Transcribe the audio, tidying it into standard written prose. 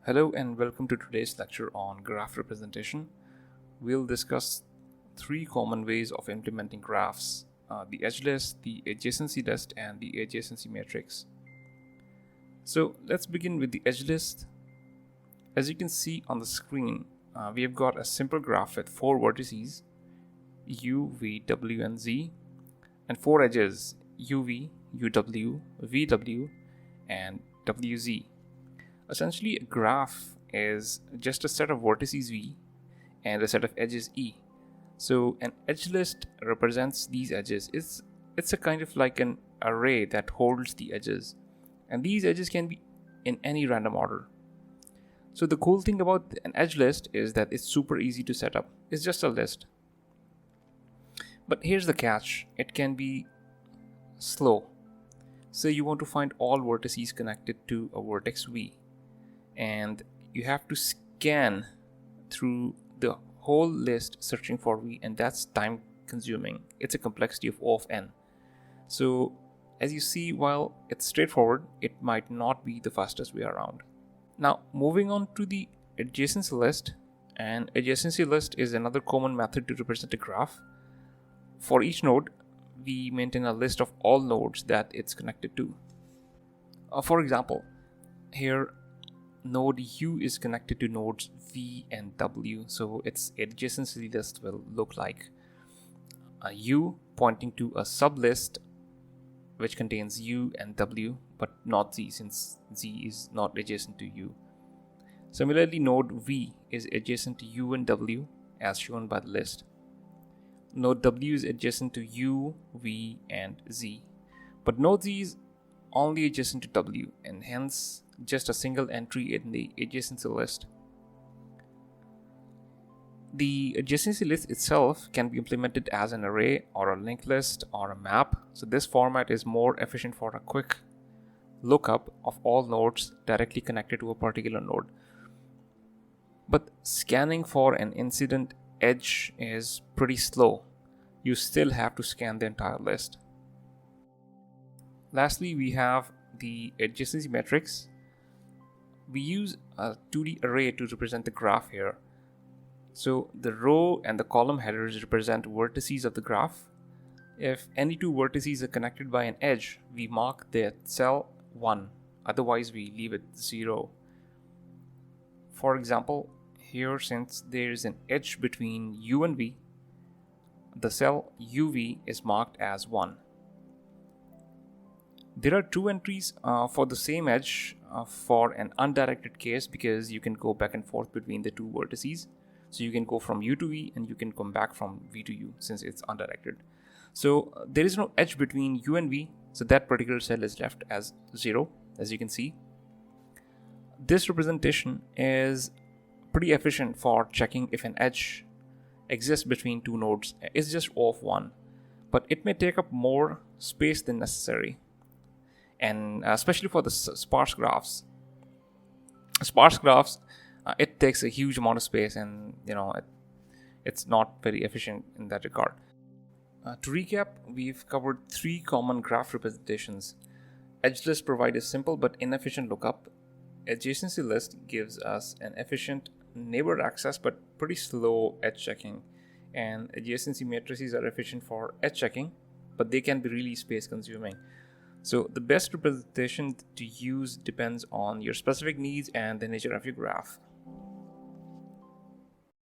Hello and welcome to today's lecture on graph representation. We'll discuss three common ways of implementing graphs, the edge list, the adjacency list, and the adjacency matrix. So let's begin with the edge list. As you can see on the screen, we have got a simple graph with four vertices, u, v, w, and z, and four edges, uv, uw, vw, and wz. Essentially, a graph is just a set of vertices v and a set of edges e. So an edge list represents these edges. It's a kind of like an array that holds the edges, and these edges can be in any random order. So the cool thing about an edge list is that it's super easy to set up. It's just a list. But here's the catch. It can be slow. Say you want to find all vertices connected to a vertex v, and you have to scan through the whole list searching for v, and that's time consuming. It's a complexity of O of n. So as you see, while it's straightforward, it might not be the fastest way around. Now moving on to the adjacency list. An adjacency list is another common method to represent a graph. For each node, we maintain a list of all nodes that it's connected to. For example, here node u is connected to nodes v and w, so its adjacency list will look like a u pointing to a sublist which contains u and w but not z, since z is not adjacent to u. Similarly, node v is adjacent to u and w as shown by the list. Node w is adjacent to u, v, and z, but node z is only adjacent to w, and hence just a single entry in the adjacency list. The adjacency list itself can be implemented as an array or a linked list or a map, so this format is more efficient for a quick lookup of all nodes directly connected to a particular node. But scanning for an incident edge is pretty slow. You still have to scan the entire list. Lastly, we have the adjacency matrix. We use a 2D array to represent the graph here. So the row and the column headers represent vertices of the graph. If any two vertices are connected by an edge, we mark the cell 1, otherwise we leave it 0. For example, here, since there is an edge between u and v, the cell uv is marked as 1. There are two entries for the same edge for an undirected case, because you can go back and forth between the two vertices. So you can go from u to v and you can come back from v to u since it's undirected. So there is no edge between u and v, so that particular cell is left as 0, as you can see. This representation is pretty efficient for checking if an edge exists between two nodes. It's just O of 1, but it may take up more space than necessary. And especially for the sparse graphs. It takes a huge amount of space, and it's not very efficient in that regard. To recap, we've covered three common graph representations. Edge lists provide a simple but inefficient lookup. Adjacency list gives us an efficient neighbor access but pretty slow edge checking. And adjacency matrices are efficient for edge checking, but they can be really space consuming. So the best representation to use depends on your specific needs and the nature of your graph.